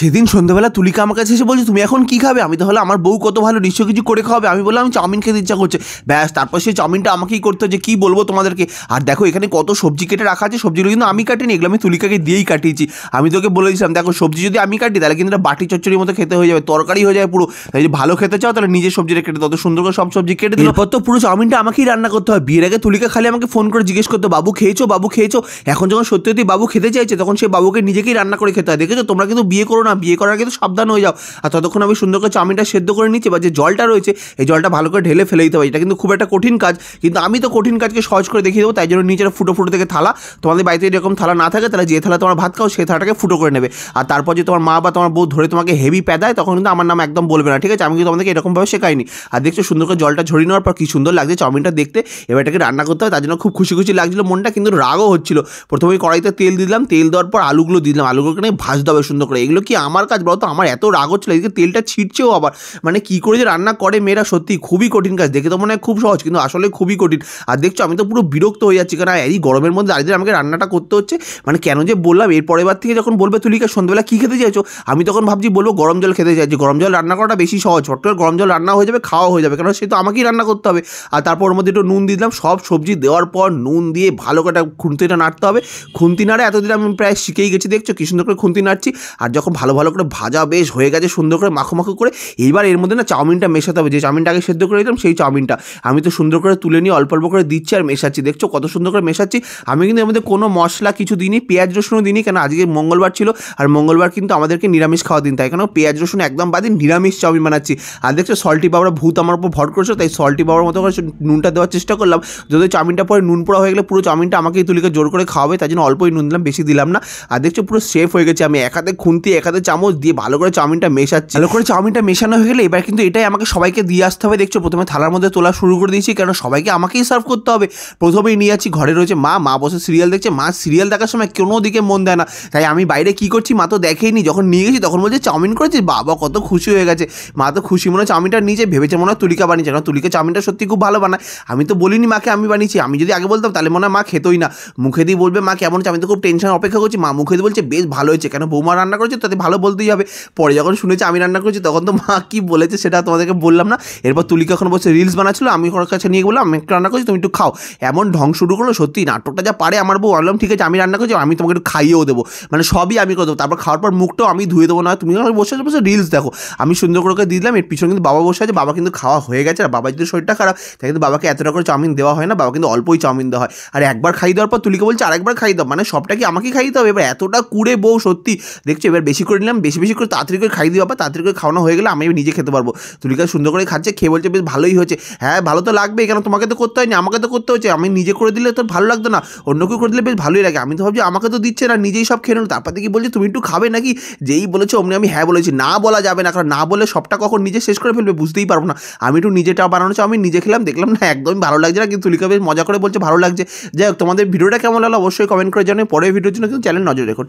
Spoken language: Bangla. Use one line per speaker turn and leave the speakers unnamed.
সেদিন সন্ধ্যাবেলা তুলিকা আমার কাছে এসে বলছে তুমি এখন কী খাবে? আমি তাহলে আমার বউ কত ভালো, নিশ্চয় কিছু করে খাওয়াবে। আমি বললাম আমি চাউমিন খেতে ইচ্ছা করছে। ব্যাস, তারপর সেই চাউমিনটা আমাকেই করতে হচ্ছে, কী বলবো তোমাদেরকে। আর দেখো এখানে কত সবজি কেটে রাখা আছে, সবজিগুলো কিন্তু আমি কাটিনি, এগুলো আমি তুলিকাকে দিয়েই কাটিয়েছি। আমি তোকে বলে দিয়েছিলাম দেখো সবজি যদি আমি কাটি তাহলে কিন্তু এটা বাটি চচ্চড়ির মতো খেতে হয়ে যাবে, তরকারি হয়ে যাবে পুরো। তাই যদি ভালো খেতে চাও তাহলে নিজের সবজিটা কেটে তত সুন্দর করে সব সবজি কেটে দিল। এরপর তো পুরো চাউমিনটা আমাকেই রান্না করতে হয়। বিয়ের আগে তুলিকা খালি আমাকে ফোন করে জিজ্ঞেস করতো বাবু খেয়েছো, বাবু খেয়েছো। এখন যখন সত্যি সত্যি বাবু খেতে চাইছে তখন সেই বাবুকে নিজেকেই রান্না করে খেতে হয়। দেখেছো তোমরা কিন্তু বিয়ে করো না, বিয়ে করার আগে তো সাবধান হয়ে যাও। আর ততক্ষণ আমি সুন্দর করে চাউমিনটা সেদ্ধ করে নিচ্ছি, বা যে জলটা রয়েছে এই জলটা ভালো করে ঢেলে ফেলে দিতে হবে। এটা কিন্তু খুব একটা কঠিন কাজ, কিন্তু আমি তো কঠিন কাজকে সহজ করে দেখিয়ে দেবো। তাই জন্য নিচের ফুটো ফুটো থেকে থালা, তোমাদের বাড়িতে এরকম থালা না থাকে তাহলে যে থালা তোমার ভাত খাও সেই থালাটাকে ফুটো করে নেবে। আর তারপর যে তোমার মা বা তোমার বউ ধরে তোমাকে হেভি প্যাদায় তখন কিন্তু আমার নাম একদম বলবে না, ঠিক আছে? আমি কিন্তু তোমাদেরকে এরকমভাবে শেখাইনি। আর দেখছো সুন্দর করে জলটা ঝরিয়ে নেওয়ার পর কি সুন্দর লাগছে চাউমিনটা দেখতে। এবার এটাকে রান্না করতে হয়, তার জন্য খুব খুশি খুশি লাগছিল মনটা, কিন্তু রাগও হচ্ছিল। প্রথমে কড়াইতে তেল দিলাম, তেল দেওয়ার পর আলুগুলো দিলাম, আলুগুলোকে নিয়ে ভাজতে হবে সুন্দর করে। এগুলো কি আমার কাজ বলো তো? আমার এত রাগ হচ্ছিল, এদিকে তেলটা ছিটছেও আবার। মানে কী করে যে রান্না করে মেয়েরা, সত্যি খুবই কঠিন কাজ। দেখে তো মনে হয় খুব সহজ, কিন্তু আসলে খুবই কঠিন। আর দেখছো আমি তো পুরো বিরক্ত হয়ে যাচ্ছি, কারণ এই গরমের মধ্যে আজকে আমাকে রান্নাটা করতে হচ্ছে। মানে কেন যে বললাম, এর পরের বার থেকে যখন বলবে তুলিকা সন্ধ্যাবেলা কী খেতে চাইছো, আমি তখন ভাবছি বলবো গরম জল খেতে চাইছি। গরম জল রান্না করাটা বেশি সহজ, ছোট্ট করে গরম জল রান্না হয়ে যাবে, খাওয়া হয়ে যাবে, কারণ সে তো আমাকেই রান্না করতে হবে। আর তারপর ওর মধ্যে একটু নুন দিলাম, সব সবজি দেওয়ার পর নুন দিয়ে ভালো করে খুন্তিটা নাড়তে হবে। খুন্তি নাড়ে এতদিন আমি প্রায় শিখেই গেছি, দেখছো কি সুন্দর করে খুন্তি নাড়ছি। আর যখন ভালো ভালো করে ভাজা বেশ হয়ে গেছে সুন্দর করে মাখো মাখো করে, এইবার এর মধ্যে না চাউমিনটা মেশাতে হবে। যে চাউমিনটা আগে সেদ্ধ করে দিলাম সেই চাউমিনটা আমি তো সুন্দর করে তুলে নিয়ে অল্প অল্প করে দিচ্ছি আর মেশাচ্ছি। দেখছো কত সুন্দর করে মেশাচ্ছি। আমি কিন্তু এর মধ্যে কোনো মশলা কিছু দিইনি, পেঁয়াজ রসুনও দিইনি, কেন আজকে মঙ্গলবার ছিল। আর মঙ্গলবার কিন্তু আমাদেরকে নিরামিষ খাওয়া দিন, তাই কেন পেঁয়াজ রসুন একদম বাদে নিরামিষ চাউমিন বানাচ্ছি। আর দেখছো সল্টি বাবরা ভূত আমার উপর ভর করেছো, তাই সল্টি বাবার মতো করে নুনটা দেওয়ার চেষ্টা করলাম। যদি চাউমিনটা পরে নুন পোড়া হয়ে গেলে পুরো চাউমিনটা আমাকেই তুলিকে জোর করে খাওয়াবে, তাই জন্য অল্পই নুন দিলাম, বেশি দিলাম না। আর দেখছো পুরো সেফ হয়ে গেছে। আমি এক হাতে খুন্তি এক হাতে চামচ দিয়ে ভালো করে চাউমিনটা মেশাচ্ছি। ভালো করে চাউমিনটা মেশানো হয়ে গেলে এবার কিন্তু এটাই আমাকে সবাইকে দিয়ে আসতে হবে। দেখছো প্রথমে থালার মধ্যে তোলা শুরু করে দিয়েছি, কারণ সবাইকে আমাকেই সার্ভ করতে হবে। প্রথমেই নিয়ে যাচ্ছি, ঘরে রয়েছে মা, মা বসে সিরিয়াল দেখছে। মা সিরিয়াল দেখার সময় কোনো দিকে মন দেয় না, তাই আমি বাইরে কী করছি মা তো দেখেইনি। যখন নিয়ে গেছি তখন বলছে চাউমিন করেছিস, বাবা কত খুশি হয়ে গেছে। মা তো খুশি মনে হয় চাউমিনটা নিজে ভেবেছে মনে হয় তুলিকা বানিয়েছে, কারণ তুলিকা চাউমিনটা সত্যি খুব ভালো বানায়। আমি তো বলিনি মাকে আমি বানিয়েছি, আমি যদি আগে বলতাম তাহলে মনে হয় মা খেতোই না। মুখে দিয়ে বলবে মা কেমন হচ্ছে, আমি তো খুব টেনশন অপেক্ষা করছি। মা মুখে দিয়ে বলছে বেশ ভালো হয়েছে, কেন বৌমা রান্না করেছে তাতে ভালো বলতেই হবে। পরে যখন শুনেছি আমি রান্না করেছি তখন তো মা কী বলেছে সেটা তোমাদেরকে বললাম না। এরপর তুলিকা এখন বসে রিলস বানাচ্ছিল, আমি ওর কাছে নিয়ে বললাম আমি একটু রান্না করছি তুমি একটু খাও। এমন ঢং শুরু করলো, সত্যি নাটকটা যা পারে আমার বউ। বললাম ঠিক আছে আমি রান্না করছি, আমি তোমাকে একটু খাইয়েও দেবো, মানে সবই আমি করে দেবো। তারপর খাওয়ার পর মুখটাও আমি ধুয়ে দেবো, না তুমি বসে বসে রিলস দেখো। আমি সুন্দর করে দিয়ে দিলাম। এর পিছনে কিন্তু বাবা বসে আছে, বাবা কিন্তু খাওয়া হয়ে গেছে। আর বাবার যদি শরীরটা খারাপ তাই কিন্তু বাবাকে এতটা করে চাউমিন দেওয়া হয় না, বাবা কিন্তু অল্পই চাউমিন দেওয়া হয়। আর একবার খাইয়ে দেওয়ার পর তুলিকে বলছে আরেকবার খাইয়ে দাও, মানে সবটা কি আমাকে খাইয়ে দিতে হবে? এবার এতটা কুড়ে বউ সত্যি। দেখছো এবার বেশি করে নিলাম, বেশি বেশি করে তাড়াতাড়ি করে খাইয়ে দিও, তাড়াতাড়ি করে খাওয়ানো হয়ে গেলে আমি নিজে খেতে পারবো। তুলিকা সুন্দর করে খাচ্ছে, খেয়ে বলছে বেশ ভালোই হয়েছে। হ্যাঁ ভালো তো লাগবেই, কেন তোমাকে তো করতে হয়নি, আমাকে তো করতে হচ্ছে। আমি নিজে করে দিলে তো ভালো লাগতো না, অন্য কেউ করে দিলে বেশ ভালোই লাগে। আমি তো ভাবছি আমাকে তো দিচ্ছে না, নিজেই সব খেয়ে নিল। তারপর থেকে বলছে তুমি একটু খাবে নাকি? যেই বলেছে অমনি আমি হ্যাঁ বলেছি। না বলা যাবে না, কারণ না বলে সবটা কখন নিজে শেষ করে ফেলবে বুঝতেই পারবো না। আমি একটু নিজেটা বানানো চাউমিন নিজে খেলাম, দেখলাম না একদমই ভালো লাগছে না, কিন্তু তুলিকা বেশ মজা করে বলছে ভালো লাগছে। যাই হোক তোমাদের ভিডিওটা কেমন লাগলো অবশ্যই কমেন্ট করে জানাও। পরের ভিডিওর জন্য কিন্তু চ্যানেল নজর রেখো।